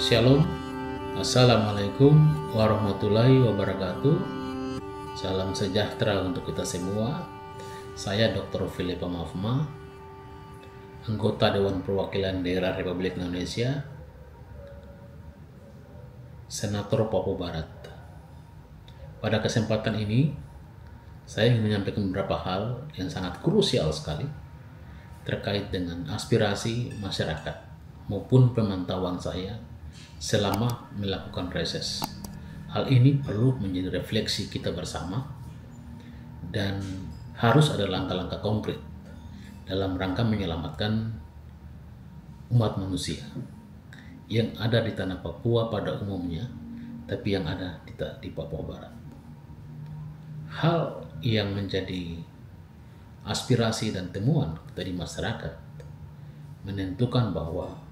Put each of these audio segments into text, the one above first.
Shalom, Assalamualaikum warahmatullahi wabarakatuh. Salam sejahtera untuk kita semua. Saya Dr. Philip Mafma, anggota Dewan Perwakilan Daerah Republik Indonesia, Senator Papua Barat. Pada kesempatan ini, saya ingin menyampaikan beberapa hal yang sangat krusial sekali terkait dengan aspirasi masyarakat maupun pemantauan saya selama melakukan reses. Hal ini perlu menjadi refleksi kita bersama dan harus ada langkah-langkah konkret dalam rangka menyelamatkan umat manusia yang ada di tanah Papua pada umumnya, tapi yang ada di Papua Barat. Hal yang menjadi aspirasi dan temuan dari masyarakat menentukan bahwa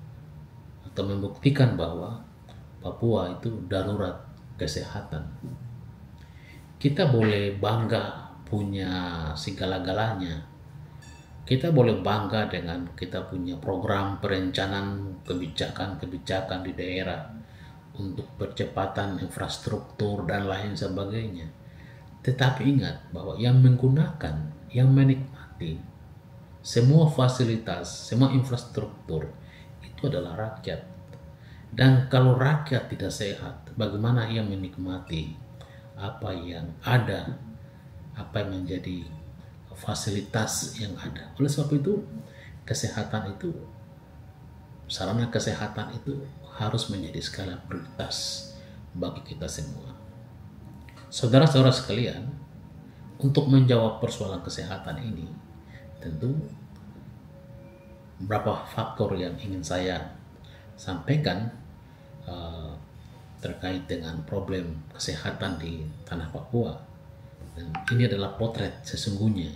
atau membuktikan bahwa Papua itu darurat kesehatan. Kita boleh bangga punya segala-galanya. Kita boleh bangga dengan kita punya program perencanaan kebijakan-kebijakan di daerah untuk percepatan infrastruktur dan lain sebagainya. Tetapi ingat bahwa yang menggunakan, yang menikmati semua fasilitas, semua infrastruktur itu adalah rakyat. Dan kalau rakyat tidak sehat, bagaimana ia menikmati apa yang ada, apa yang menjadi fasilitas yang ada. Oleh sebab itu, kesehatan itu, sarana kesehatan itu harus menjadi skala prioritas bagi kita semua. Saudara-saudara sekalian, untuk menjawab persoalan kesehatan ini, tentu beberapa faktor yang ingin saya sampaikan terkait dengan problem kesehatan di tanah Papua. Dan ini adalah potret sesungguhnya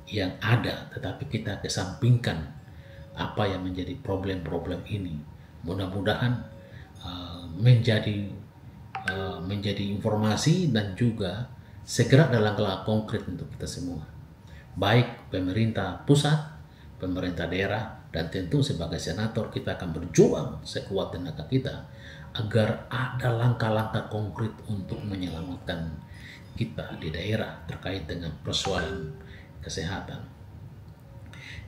yang ada, tetapi kita kesampingkan apa yang menjadi problem-problem ini. Mudah-mudahan menjadi informasi dan juga segera ada langkah konkret untuk kita semua, baik pemerintah pusat, pemerintah daerah, dan tentu sebagai senator kita akan berjuang sekuat tenaga kita agar ada langkah-langkah konkret untuk menyelamatkan kita di daerah terkait dengan persoalan kesehatan.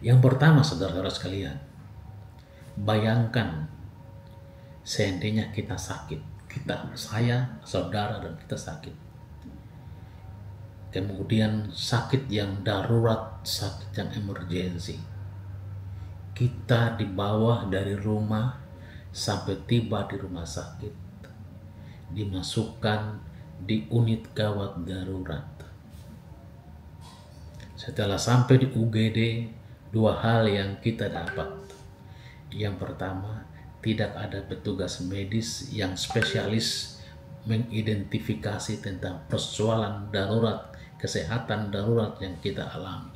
Yang pertama, saudara-saudara sekalian, bayangkan seandainya kita sakit, saya, saudara, dan kita sakit. Kemudian sakit yang darurat, sakit yang emergensi. Kita dibawa dari rumah sampai tiba di rumah sakit, dimasukkan di unit gawat darurat. Setelah sampai di UGD, dua hal yang kita dapat. Yang pertama, tidak ada petugas medis yang spesialis mengidentifikasi tentang persoalan darurat, kesehatan darurat yang kita alami.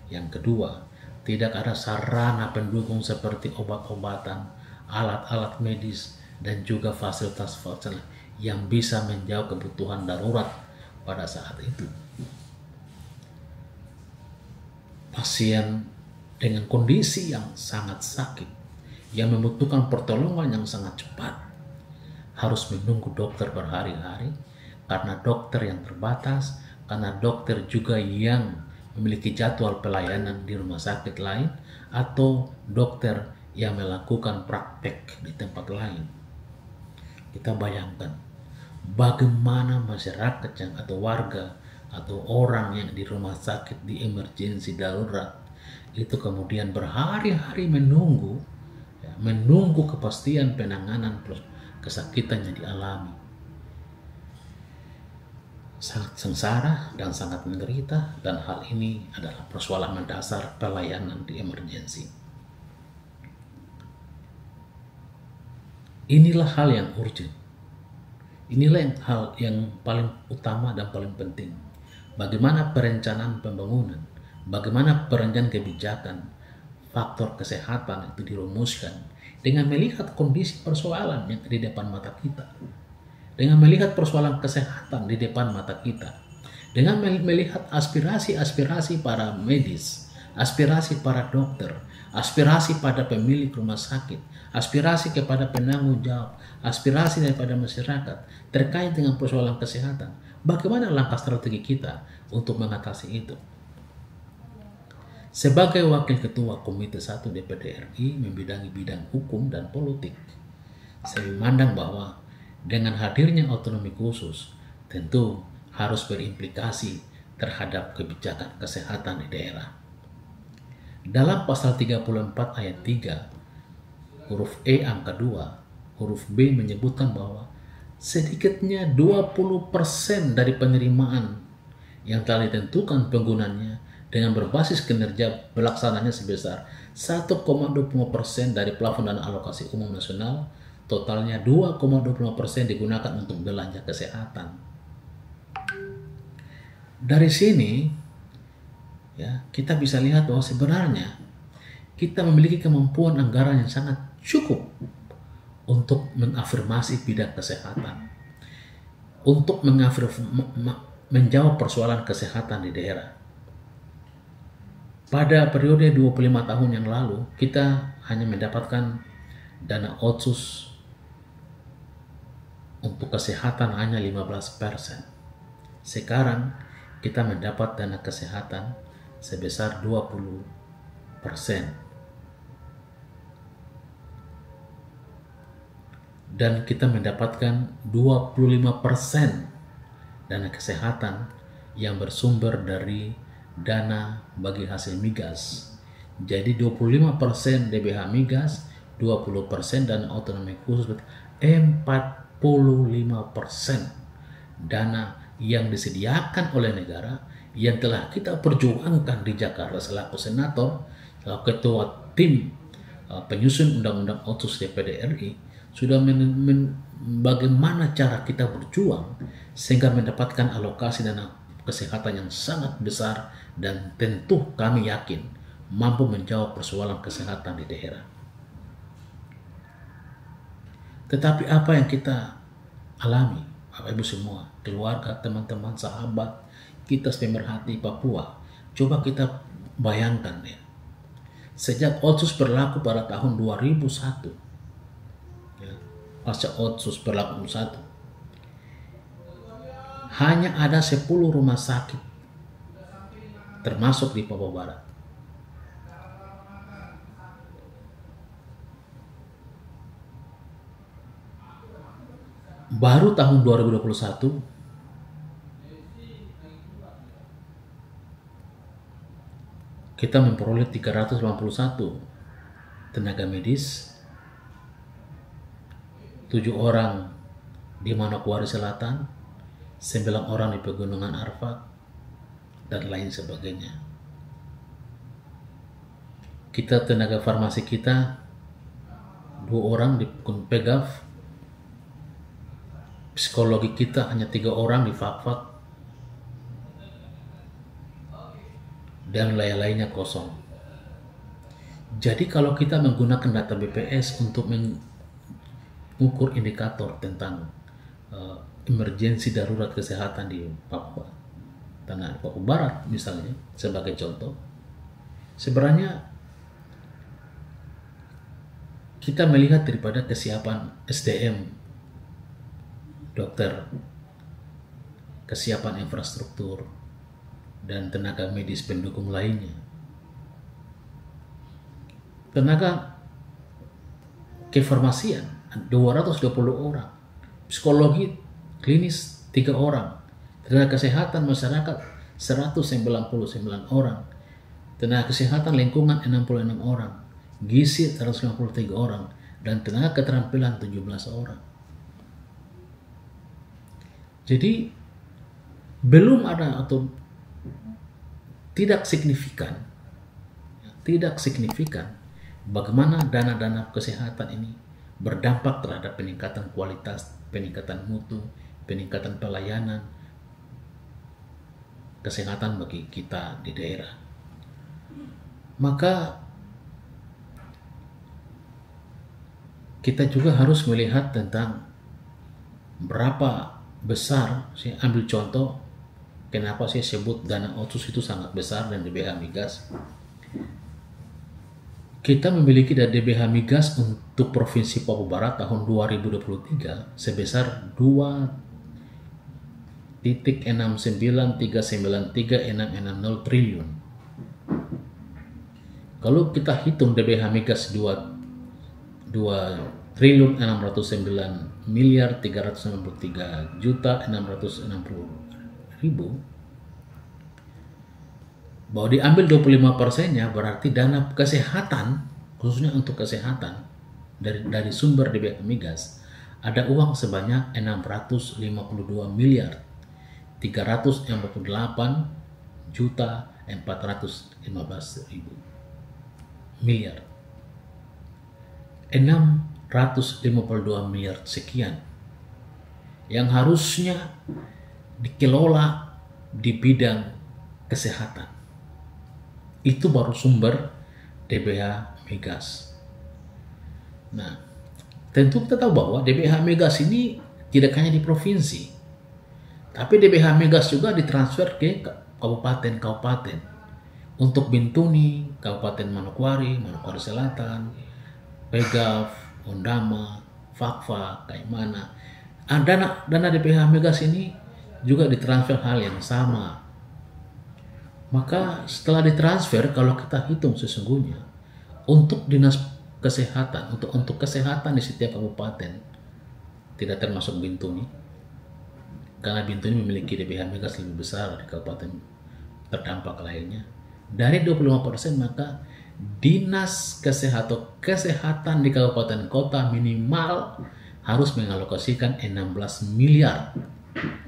Yang kedua, tidak ada sarana pendukung seperti obat-obatan, alat-alat medis, dan juga fasilitas-fasilitas yang bisa menjawab kebutuhan darurat pada saat itu. Pasien dengan kondisi yang sangat sakit, yang membutuhkan pertolongan yang sangat cepat, harus menunggu dokter berhari-hari, karena dokter yang terbatas, karena dokter juga yang memiliki jadwal pelayanan di rumah sakit lain, atau dokter yang melakukan praktek di tempat lain. Kita bayangkan bagaimana masyarakat yang atau warga atau orang yang di rumah sakit di emergensi darurat itu kemudian berhari-hari menunggu kepastian penanganan kesakitan yang dialami. Sangat sengsara dan sangat menderita, dan hal ini adalah persoalan mendasar pelayanan di emergensi. Inilah hal yang urgent. Inilah hal yang paling utama dan paling penting. Bagaimana perencanaan pembangunan, bagaimana perencanaan kebijakan, faktor kesehatan itu dirumuskan dengan melihat kondisi persoalan yang di depan mata kita. Dengan melihat persoalan kesehatan di depan mata kita, dengan melihat aspirasi-aspirasi para medis, aspirasi para dokter, aspirasi pada pemilik rumah sakit, aspirasi kepada penanggung jawab, aspirasi daripada masyarakat terkait dengan persoalan kesehatan. Bagaimana langkah strategi kita untuk mengatasi itu? Sebagai Wakil Ketua Komite 1 DPD RI membidangi bidang hukum dan politik, saya memandang bahwa dengan hadirnya otonomi khusus tentu harus berimplikasi terhadap kebijakan kesehatan di daerah. Dalam pasal 34 ayat 3, huruf E angka 2, huruf B menyebutkan bahwa sedikitnya 20% dari penerimaan yang telah ditentukan penggunanya dengan berbasis kinerja pelaksananya sebesar 1,25% dari plafon dana alokasi umum nasional, totalnya 2,25% digunakan untuk belanja kesehatan. Dari sini ya, kita bisa lihat bahwa sebenarnya kita memiliki kemampuan anggaran yang sangat cukup untuk mengafirmasi bidang kesehatan, untuk menjawab persoalan kesehatan di daerah. Pada periode 25 tahun yang lalu, kita hanya mendapatkan dana otsus untuk kesehatan hanya 15%. Sekarang kita mendapat dana kesehatan sebesar 20%. Dan kita mendapatkan 25% dana kesehatan yang bersumber dari dana bagi hasil migas. Jadi 25% DBH migas, 20% dana otonomi khusus, 45% dana yang disediakan oleh negara yang telah kita perjuangkan di Jakarta selaku senator, selaku ketua tim penyusun undang-undang otsus DPD RI, sudah bagaimana cara kita berjuang sehingga mendapatkan alokasi dana kesehatan yang sangat besar dan tentu kami yakin mampu menjawab persoalan kesehatan di daerah. Tetapi apa yang kita alami, Bapak Ibu semua, keluarga, teman-teman, sahabat kita pemerhati Papua, coba kita bayangkan ya, sejak otsus berlaku pada tahun 2001, ya, pasca otsus berlaku 2001, hanya ada 10 rumah sakit termasuk di Papua Barat. Baru tahun 2021 kita memperoleh 381 tenaga medis, 7 orang di Manokwari Selatan, 9 orang di Pegunungan Arfak, dan lain sebagainya. Kita tenaga farmasi kita 2 orang di Pegav, psikologi kita hanya 3 orang di Fakfak, dan lain-lainnya kosong. Jadi kalau kita menggunakan data BPS untuk mengukur indikator tentang emergensi darurat kesehatan di Papua, tanah Papua Barat misalnya sebagai contoh, sebenarnya kita melihat daripada kesiapan SDM, dokter, kesiapan infrastruktur, dan tenaga medis pendukung lainnya. Tenaga kefarmasian 220 orang, psikologi klinis 3 orang, tenaga kesehatan masyarakat 199 orang, tenaga kesehatan lingkungan 66 orang, gizi 153 orang, dan tenaga keterampilan 17 orang. Jadi belum ada atau tidak signifikan bagaimana dana-dana kesehatan ini berdampak terhadap peningkatan kualitas, peningkatan mutu, peningkatan pelayanan kesehatan bagi kita di daerah. Maka kita juga harus melihat tentang berapa besar. Saya ambil contoh kenapa saya sebut dana otsus itu sangat besar dan DBH migas. kita memiliki dari DBH Migas untuk Provinsi Papua Barat tahun 2023 sebesar 2,69393,660 triliun. Kalau kita hitung DBH Migas 2.609 miliar 393 juta 660.000, bahwa diambil 25%-nya berarti dana kesehatan, khususnya untuk kesehatan dari sumber DBH Migas, ada uang sebanyak 652 miliar 348 juta 415.000 miliar. 652 miliar sekian yang harusnya dikelola di bidang kesehatan. Itu baru sumber DBH Migas. Nah, tentu kita tahu bahwa DBH Migas ini tidak hanya di provinsi, tapi DBH Migas juga ditransfer ke kabupaten-kabupaten. Untuk Bintuni, Kabupaten Manokwari, Manokwari Selatan, Pegaf, Ondama, Fakfa, Kaimana. Dana DBH Migas ini juga ditransfer hal yang sama. Maka setelah ditransfer, kalau kita hitung sesungguhnya untuk dinas kesehatan, untuk kesehatan di setiap kabupaten, tidak termasuk Bintuni, karena Bintuni memiliki DBH Migas lebih besar di kabupaten terdampak lainnya. Dari 25%, maka dinas kesehatan di kabupaten kota minimal harus mengalokasikan 16 miliar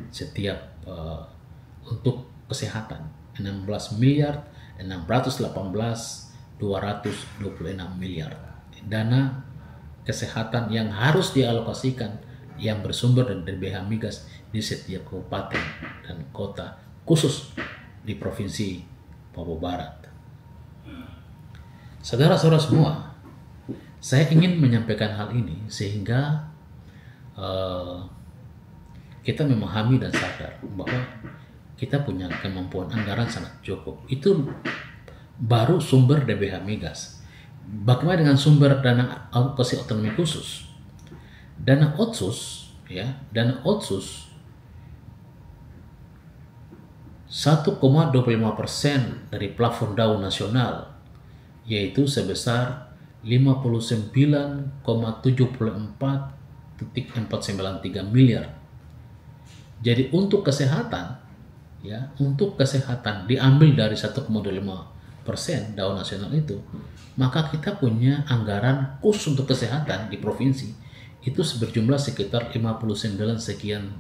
setiap untuk kesehatan. 16 miliar 618 226 miliar dana kesehatan yang harus dialokasikan yang bersumber dari DBH Migas di setiap kabupaten dan kota, khusus di Provinsi Papua Barat. Saudara-saudara semua, saya ingin menyampaikan hal ini sehingga kita memahami dan sadar bahwa kita punya kemampuan anggaran sangat cukup. Itu baru sumber DBH Migas. Bagaimana dengan sumber dana alokasi otonomi khusus? Dana otsus, ya, dana otsus 1,25% dari plafon DAU nasional, yaitu sebesar 59,74,493 miliar. Jadi untuk kesehatan, ya, untuk kesehatan diambil dari 1,25% DAU nasional itu, maka kita punya anggaran khusus untuk kesehatan di provinsi itu berjumlah sekitar 59 sekian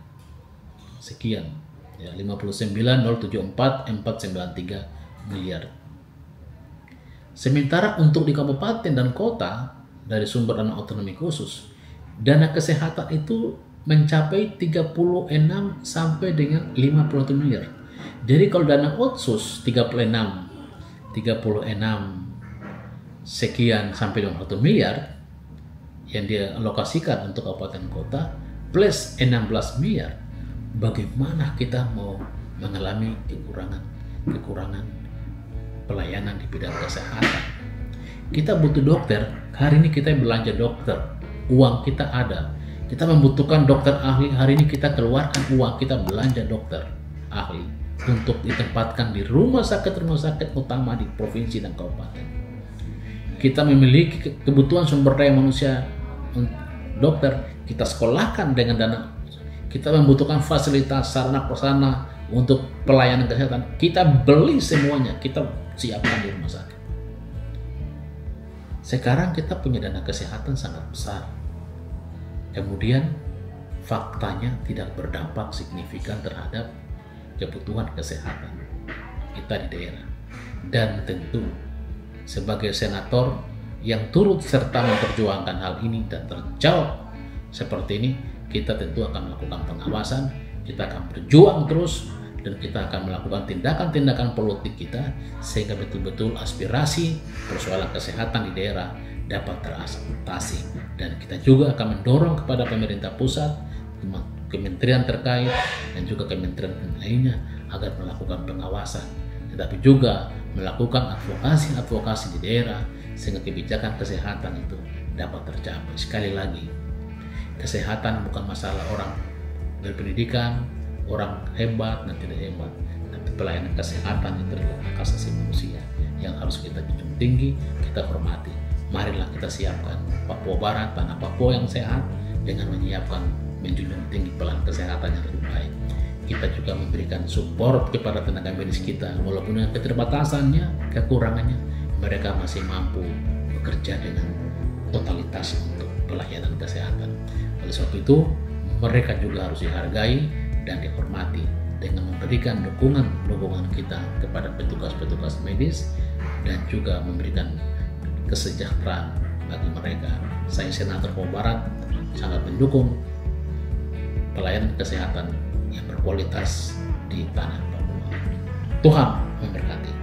ya, 59,074,493 miliar. Sementara untuk di kabupaten dan kota dari sumber dana otonomi khusus, dana kesehatan itu mencapai 36 sampai dengan 51 miliar. Jadi kalau dana otsus 36 sekian sampai 51 miliar yang dia alokasikan untuk kabupaten kota plus 16 miliar, bagaimana kita mau mengalami kekurangan pelayanan di bidang kesehatan? Kita butuh dokter. Hari ini kita belanja dokter, uang kita ada. Kita membutuhkan dokter ahli. Hari ini kita keluarkan uang, kita belanja dokter ahli untuk ditempatkan di rumah sakit utama di provinsi dan kabupaten. Kita memiliki kebutuhan sumber daya manusia dokter, kita sekolahkan dengan dana. Kita membutuhkan fasilitas sarana prasarana untuk pelayanan kesehatan, kita beli semuanya, kita siapkan di rumah sakit. Sekarang kita punya dana kesehatan sangat besar, kemudian faktanya tidak berdampak signifikan terhadap kebutuhan kesehatan kita di daerah. Dan tentu sebagai senator yang turut serta memperjuangkan hal ini dan terjawab seperti ini, kita tentu akan melakukan pengawasan, kita akan berjuang terus, dan kita akan melakukan tindakan-tindakan politik kita sehingga betul-betul aspirasi persoalan kesehatan di daerah dapat teratasi. Dan kita juga akan mendorong kepada pemerintah pusat, kementerian terkait, dan juga kementerian lainnya agar melakukan pengawasan, tetapi juga melakukan advokasi di daerah sehingga kebijakan kesehatan itu dapat tercapai. Sekali lagi, kesehatan bukan masalah orang berpendidikan, orang hebat dan tidak hebat, tapi pelayanan kesehatan itu adalah hak asasi manusia yang harus kita junjung tinggi, kita hormati. Marilah kita siapkan Papua Barat, tanah Papua yang sehat, dengan menyiapkan menjunjung tinggi pelayanan kesehatan yang lebih baik. Kita juga memberikan support kepada tenaga medis kita, walaupun dengan keterbatasannya, kekurangannya, mereka masih mampu bekerja dengan totalitas untuk pelayanan kesehatan. Oleh sebab itu, mereka juga harus dihargai dan dihormati dengan memberikan dukungan kita kepada petugas-petugas medis dan juga memberikan kesejahteraan bagi mereka. Saya Senator Papua Barat sangat mendukung pelayanan kesehatan yang berkualitas di tanah Papua. Tuhan memberkati.